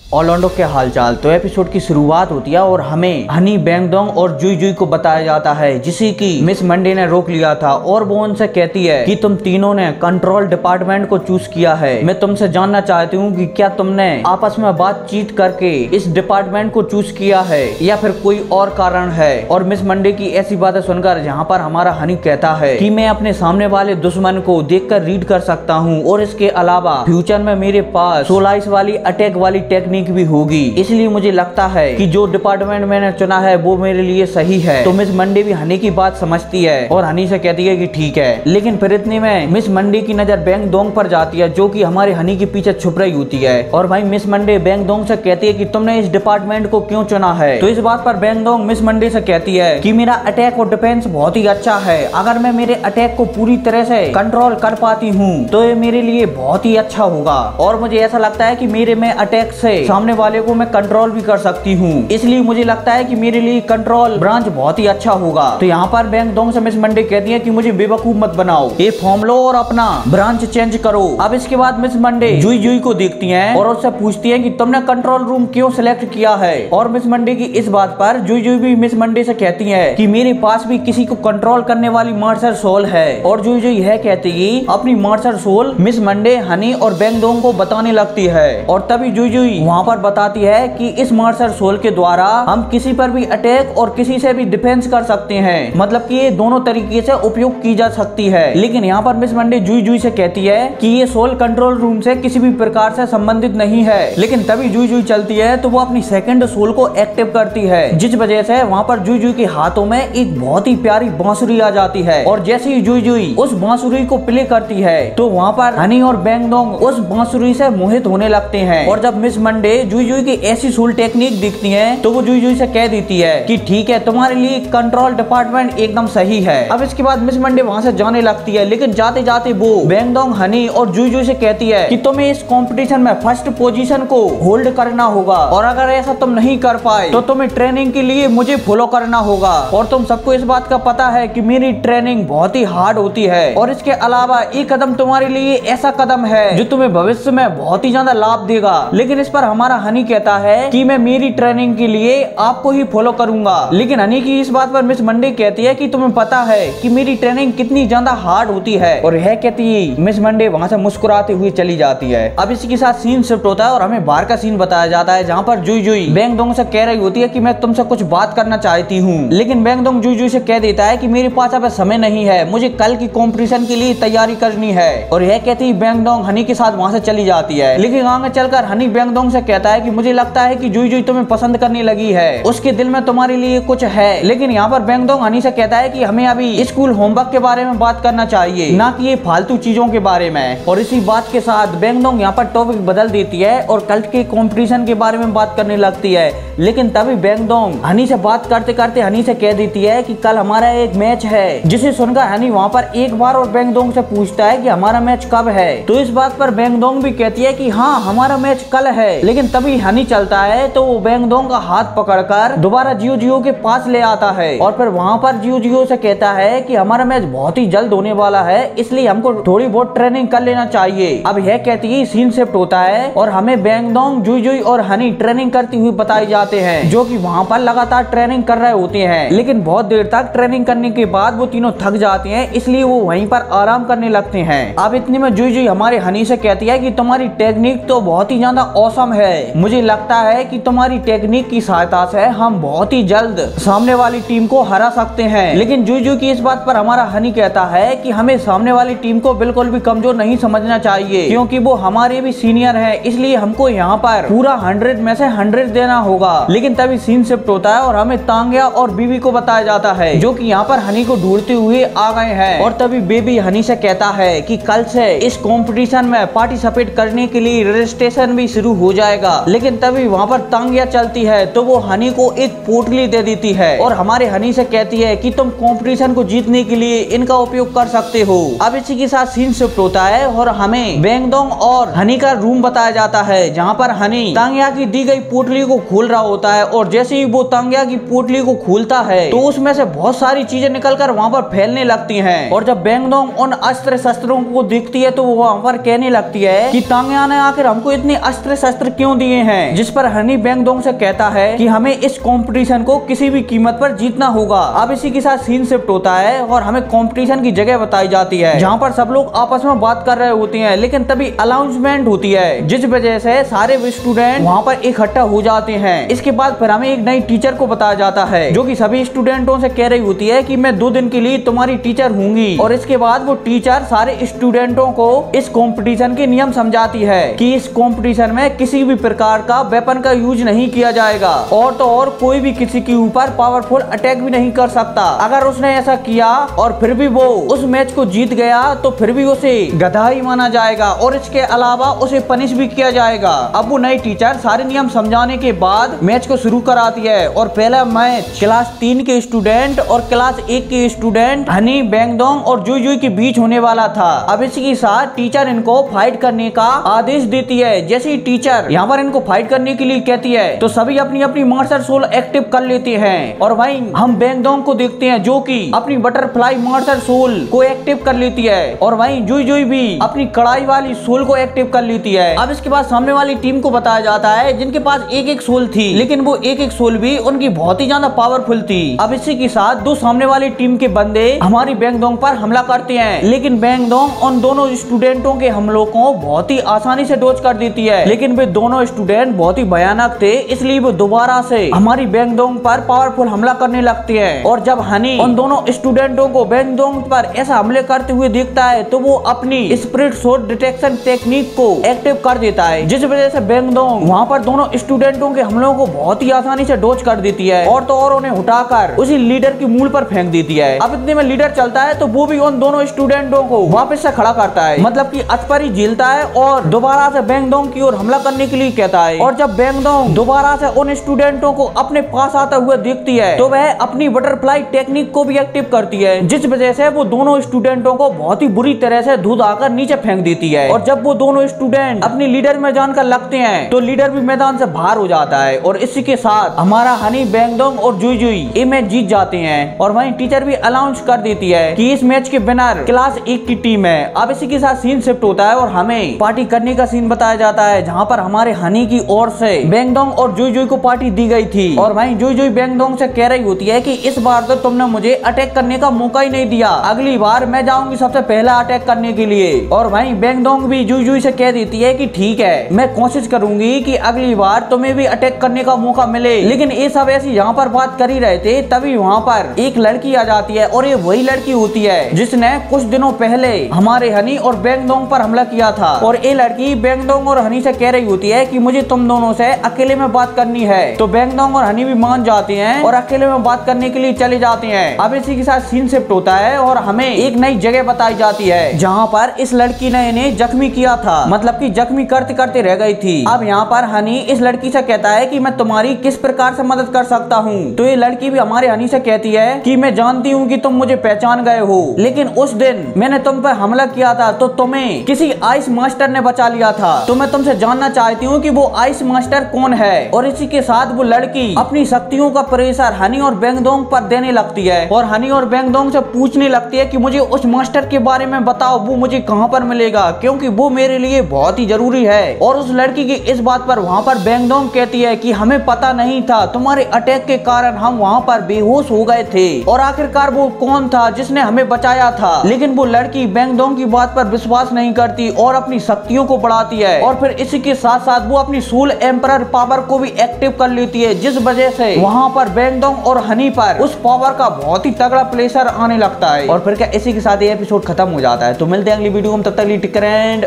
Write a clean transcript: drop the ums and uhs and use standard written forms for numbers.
Orlando के हालचाल। तो एपिसोड की शुरुआत होती है और हमें हनी, बैंगडोंग और जुई जुई को बताया जाता है, जिसे की मिस मंडे ने रोक लिया था और वो उनसे कहती है कि तुम तीनों ने कंट्रोल डिपार्टमेंट को चूज किया है। मैं तुमसे जानना चाहती हूँ कि क्या तुमने आपस में बातचीत करके इस डिपार्टमेंट को चूज किया है या फिर कोई और कारण है। और मिस मंडे की ऐसी बातें सुनकर जहाँ पर हमारा हनी कहता है कि मैं अपने सामने वाले दुश्मन को देखकर रीड कर सकता हूँ और इसके अलावा फ्यूचर में मेरे पास सोलाइस वाली अटैक वाली टेक्निक भी होगी, इसलिए मुझे लगता है कि जो डिपार्टमेंट मैंने चुना है वो मेरे लिए सही है। तो मिस मंडे भी हनी की बात समझती है और हनी से कहती है कि ठीक है। लेकिन फिर इतने में मिस मंडे की नजर बैंगडोंग पर जाती है, जो कि हमारे हनी के पीछे छुप रही होती है। और भाई मिस मंडे बैंगडोंग से कहती है कि तुमने इस डिपार्टमेंट को क्यों चुना है। तो इस बात पर बैंगडोंग मिस मंडे से कहती है कि मेरा अटैक और डिफेंस बहुत ही अच्छा है, अगर मैं मेरे अटैक को पूरी तरह से कंट्रोल कर पाती हूँ तो ये मेरे लिए बहुत ही अच्छा होगा। और मुझे ऐसा लगता है कि मेरे में अटैक से सामने वाले को मैं कंट्रोल भी कर सकती हूँ, इसलिए मुझे लगता है कि मेरे लिए कंट्रोल ब्रांच बहुत ही अच्छा होगा। तो यहाँ पर बैंगडोंग से मिस मंडे कहती है कि मुझे बेवकूफ मत बनाओ, ये फॉर्म लो और अपना ब्रांच चेंज करो। अब इसके बाद मिस मंडे जुई जुई को देखती हैं और उससे पूछती हैं कि तुमने कंट्रोल रूम क्यों सिलेक्ट किया है। और मिस मंडे की इस बात पर जुई जुई भी मिस मंडे से कहती है कि मेरे पास भी किसी को कंट्रोल करने वाली मास्टर सोल है। और जुई जुई है कहती है अपनी master soul Miss Monday, Honey और बैंगडोंग को बताने लगती है। और तभी जुई जुई वहाँ पर बताती है कि इस मास्टर सोल के द्वारा हम किसी पर भी अटैक और किसी से भी डिफेंस कर सकते हैं, मतलब कि ये दोनों तरीके से उपयोग की जा सकती है। लेकिन यहाँ पर मिस मंडे जुई जुई से कहती है कि ये सोल कंट्रोल रूम से किसी भी प्रकार से संबंधित नहीं है। लेकिन तभी जुई जुई चलती है तो वो अपनी सेकंड सोल को एक्टिव करती है, जिस वजह से वहाँ पर जुई जुई के हाथों में एक बहुत ही प्यारी बांसुरी आ जाती है। और जैसे ही जुई जुई उस बांसुरी को प्ले करती है तो वहाँ पर हनी और बैंगडोंग उस बांसुरी से मोहित होने लगते हैं। और जब मिस मंडे जुई जुई की ऐसी सोल टेक्निक दिखती है तो वो जुई जुई से कह देती है कि ठीक है, तुम्हारे लिए कंट्रोल डिपार्टमेंट एकदम सही है। अब इसके बाद मिस मंडे वहाँ से जाने लगती है, लेकिन जाते जाते वो बैंगडोंग, हनी और जुई जुई से कहती है कि तुम्हें इस कंपटीशन में फर्स्ट पोजीशन को होल्ड करना होगा, और अगर ऐसा तुम नहीं कर पाए तो तुम्हें ट्रेनिंग के लिए मुझे फॉलो करना होगा। और तुम सबको इस बात का पता है कि मेरी ट्रेनिंग बहुत ही हार्ड होती है, और इसके अलावा ये कदम तुम्हारे लिए ऐसा कदम है जो तुम्हें भविष्य में बहुत ही ज्यादा लाभ देगा। लेकिन इस पर हमारा हनी कहता है कि मैं मेरी ट्रेनिंग के लिए आपको ही फॉलो करूंगा। लेकिन हनी की इस बात पर मिस मंडे कहती है कि तुम्हें पता है कि मेरी ट्रेनिंग कितनी ज्यादा हार्ड होती है। और यह कहती है मिस मंडे वहां से मुस्कुराते हुए चली जाती है। अब इसी के साथ सीन शिफ्ट होता है और हमें बाहर का सीन बताया जाता है, जहाँ पर जुई जुई बैंगडोंग से कह रही होती है कि मैं तुमसे कुछ बात करना चाहती हूँ। लेकिन बैंगडोंग जुई जुई से कह देता है कि मेरे पास अब समय नहीं है, मुझे कल की कॉम्पिटिशन के लिए तैयारी करनी है। और यह कहती है बैंगडोंग हनी के साथ वहां से चली जाती है। लेकिन आगे चलकर हनी बैंगडोंग से कहता है कि मुझे लगता है कि जुई जुई तुम्हें पसंद करने लगी है, उसके दिल में तुम्हारे लिए कुछ है। लेकिन यहाँ पर बैंगडोंग हनी से कहता है कि हमें अभी स्कूल होमवर्क के बारे में बात करना चाहिए, ना कि ये फालतू चीजों के बारे में। और इसी बात के साथ बैंगडोंग यहाँ पर टॉपिक बदल देती है और कल के कंपटीशन के बारे में बात करने लगती है। लेकिन तभी बैंगडोंग हनी से बात करते करते हनी से कह देती है कि कल हमारा एक मैच है, जिसे सुनकर हनी वहाँ पर एक बार और बैंगडोंग से पूछता है कि हमारा मैच कब है। तो इस बात पर बैंगडोंग भी कहती है कि हाँ, हमारा मैच कल है। लेकिन तभी हनी चलता है तो वो बैंगडोंग का हाथ पकड़कर दोबारा जियो जियो के पास ले आता है और फिर वहाँ पर जियो जियो से कहता है कि हमारा मैच बहुत ही जल्द होने वाला है, इसलिए हमको थोड़ी बहुत ट्रेनिंग कर लेना चाहिए। अब यह कहती है सीन शिफ्ट होता है और हमें बैंगडोंग, जुई जुई और हनी ट्रेनिंग करती हुई बताए जाते हैं, जो कि वहाँ पर लगातार ट्रेनिंग कर रहे होते हैं। लेकिन बहुत देर तक ट्रेनिंग करने के बाद वो तीनों थक जाते हैं, इसलिए वो वहीं पर आराम करने लगते हैं। अब इतने में जुई जुई हमारे हनी से कहती है कि तुम्हारी टेक्निक तो बहुत ही ज्यादा औसम है, मुझे लगता है कि तुम्हारी टेक्निक की सहायता से हम बहुत ही जल्द सामने वाली टीम को हरा सकते हैं। लेकिन जुई जुई की इस बात पर हमारा हनी कहता है कि हमें सामने वाली टीम को बिल्कुल भी कमजोर नहीं समझना चाहिए, क्योंकि वो हमारे भी सीनियर है, इसलिए हमको यहाँ पर पूरा 100 में से 100 देना होगा। लेकिन तभी सीन शिफ्ट होता है और हमें तांग्या और बीबी को बताया जाता है, जो कि यहाँ पर हनी को ढूंढते हुए आ गए हैं। और तभी बेबी हनी से कहता है कि कल से इस कंपटीशन में पार्टिसिपेट करने के लिए रजिस्ट्रेशन भी शुरू हो जाएगा। लेकिन तभी वहाँ पर तांग्या चलती है तो वो हनी को एक पोटली दे देती है और हमारे हनी से कहती है कि तुम कंपटीशन को जीतने के लिए इनका उपयोग कर सकते हो। अब इसी के साथ सीन शिफ्ट होता है और हमें बैंगडोंग और हनी का रूम बताया जाता है, जहाँ पर हनी तांग्या की दी गई पोटली को खोल रहा होता है। और जैसे ही वो तांग्या की पोटली को खोलता है तो उसमें से बहुत सारी चीजें निकलकर वहाँ पर फैलने लगती हैं। और जब बैंगडोंग उन अस्त्र शस्त्रों को देखती है तो वो वहाँ पर कहने लगती है कि तांग्या ने आखिर हमको इतने अस्त्र शस्त्र क्यों दिए हैं, जिस पर हनी बैंगडोंग से कहता है कि हमें इस कंपटीशन को किसी भी कीमत पर जीतना होगा। अब इसी के साथ सीन शिफ्ट होता है और हमें कंपटीशन की जगह बताई जाती है जहाँ पर सब लोग आपस में बात कर रहे होते हैं, लेकिन तभी अनाउंसमेंट होती है जिस वजह से सारे स्टूडेंट वहाँ पर इकट्ठा हो जाते हैं। इसके बाद फिर हमें एक नई टीचर को बताया जाता है जो कि सभी स्टूडेंटों से कह रही होती है कि मैं 2 दिन के लिए तुम्हारी टीचर हूंगी। और इसके बाद वो टीचर सारे स्टूडेंटों को इस कंपटीशन के नियम समझाती है कि इस कंपटीशन में किसी भी प्रकार का वेपन का यूज नहीं किया जाएगा और तो और कोई भी किसी के ऊपर पावरफुल अटैक भी नहीं कर सकता। अगर उसने ऐसा किया और फिर भी वो उस मैच को जीत गया तो फिर भी उसे गधा ही माना जाएगा और इसके अलावा उसे पनिश भी किया जाएगा। अब वो नई टीचर सारे नियम समझाने के बाद मैच को शुरू कराती है और पहला मैच क्लास 3 के स्टूडेंट और क्लास 1 के स्टूडेंट हनी बैंगडोंग और जुई जुई के बीच होने वाला था। अब इसी के साथ टीचर इनको फाइट करने का आदेश देती है। जैसे ही टीचर यहाँ पर इनको फाइट करने के लिए कहती है तो सभी अपनी अपनी मार्शल सोल एक्टिव कर लेते हैं और भाई हम बैंगडोंग को देखते हैं जो कि अपनी बटरफ्लाई मार्शल सोल को एक्टिव कर लेती है और वहीं जुई जुई भी अपनी कड़ाई वाली सोल को एक्टिव कर लेती है। अब इसके बाद सामने वाली टीम को बताया जाता है जिनके पास एक सोल थी, लेकिन वो एक सोल भी उनकी बहुत ही ज्यादा पावरफुल थी। अब इसी के साथ 2 सामने वाली टीम के बंदे हमारी बैंगडोंग पर हमला करते हैं, लेकिन बैंगडोंग उन दोनों स्टूडेंटों के हमलों को बहुत ही आसानी से डॉज कर देती है। लेकिन वे दोनों स्टूडेंट बहुत ही भयानक थे, इसलिए वो दोबारा से हमारी बैंगडोंग पर पावरफुल हमला करने लगते हैं। और जब हनी उन दोनों स्टूडेंटों को बैंगडोंग पर ऐसा हमले करते हुए देखता है तो वो अपनी स्पिरिट सोर्स डिटेक्शन टेक्निक को एक्टिव कर देता है, जिस वजह से बैंगडोंग वहाँ पर दोनों स्टूडेंटों के हमलों को बहुत ही आसानी से डॉज कर देती है और तो और उन्हें उठाकर उसी लीडर की मूल पर फेंक देती है। अब इतने में लीडर चलता है तो वो भी उन दोनों स्टूडेंटों को वापस से खड़ा करता है, मतलब कि अचपरी झेलता है और दोबारा से बैंगडोंग की ओर हमला करने के लिए कहता है। और जब बैंगडोंग दोबारा से उन स्टूडेंटों को अपने पास आता हुआ देखती है तो वह अपनी बटरफ्लाई टेक्निक को भी एक्टिव करती है, जिस वजह से वो दोनों स्टूडेंटों को बहुत ही बुरी तरह से धूल आकर नीचे फेंक देती है। और जब वो दोनों स्टूडेंट अपनी लीडर में जानकर लगते हैं तो लीडर भी मैदान से बाहर हो जाता है और इसी के साथ हमारा हनी बैंगडोंग और जुई जुई ये मैच जीत जाते हैं। और वहीं टीचर भी अनाउंस कर देती है कि इस मैच के विनर क्लास 1 की टीम है। अब इसी के साथ सीन शिफ्ट होता है और हमें पार्टी करने का सीन बताया जाता है जहाँ पर हमारे हनी की ओर से बैंगडोंग और जुई जुई को पार्टी दी गई थी। और वहीं जुई जुई बैंगडोंग से कह रही होती है कि इस बार तो तुमने मुझे अटैक करने का मौका ही नहीं दिया, अगली बार मैं जाऊंगी सबसे पहला अटैक करने के लिए। और वहीं बैंगडोंग भी जुई जुई से कह देती है कि ठीक है, मैं कोशिश करूंगी कि अगली बार तुम्हें भी अटैक करने का मौका मिले। लेकिन ये सब ऐसी यहाँ पर बात कर ही रहे थे तभी वहाँ पर एक लड़की आ जाती है और ये वही लड़की होती है जिसने कुछ दिनों पहले हमारे हनी और बैंगडोंग पर हमला किया था। और ये लड़की बैंगडोंग और हनी से कह रही होती है कि मुझे तुम दोनों से अकेले में बात करनी है। तो बैंगडोंग और हनी भी मान जाते हैं और अकेले में बात करने के लिए चले जाते हैं। अब इसी के साथ सीन शिफ्ट होता है और हमें एक नई जगह बताई जाती है जहाँ पर इस लड़की ने इन्हें जख्मी किया था, मतलब कि जख्मी करते करते रह गई थी। अब यहाँ पर हनी इस लड़की से कहता है कि मैं तुम्हारी किस प्रकार से मदद कर सकता हूँ। तो ये लड़की भी हमारे हनी से कहती है कि मैं जानती हूँ कि तुम मुझे पहचान गए हो, लेकिन उस दिन मैंने तुम पर हमला किया था तो तुम्हें किसी आइस मास्टर ने बचा लिया था, तो मैं तुमसे जानना चाहती हूँ कि वो आइस मास्टर कौन है। और इसी के साथ वो लड़की अपनी शक्तियों का प्रेशर हनी और बैंगडोंग पर देने लगती है और हनी और बैंगडोंग से पूछने लगती है कि मुझे उस मास्टर के बारे में बताओ, वो मुझे कहाँ पर मिलेगा, क्योंकि वो मेरे लिए बहुत ही जरूरी है। और उस लड़की की इस बात पर वहाँ पर बैंगडोंग कहती है कि हमें पता नहीं था, तुम्हारे अटैक के कारण हम वहाँ पर बेहोश हो गए थे और आखिरकार वो कौन था जिसने हमें बचाया था। लेकिन वो लड़की बैंगडोंग की बात पर विश्वास नहीं करती और अपनी शक्तियों को बढ़ाती है और फिर इसी के साथ साथ वो अपनी सोल एम्परर पावर को भी एक्टिव कर लेती है, जिस वजह से वहाँ पर बैंगडोंग और हनी पर उस पावर का बहुत ही तगड़ा प्रेशर आने लगता है। और फिर क्या इसी के साथ ये एपिसोड खत्म हो जाता है। तो मिलते हैं अगली वीडियो में, तब तक टेक केयर एंड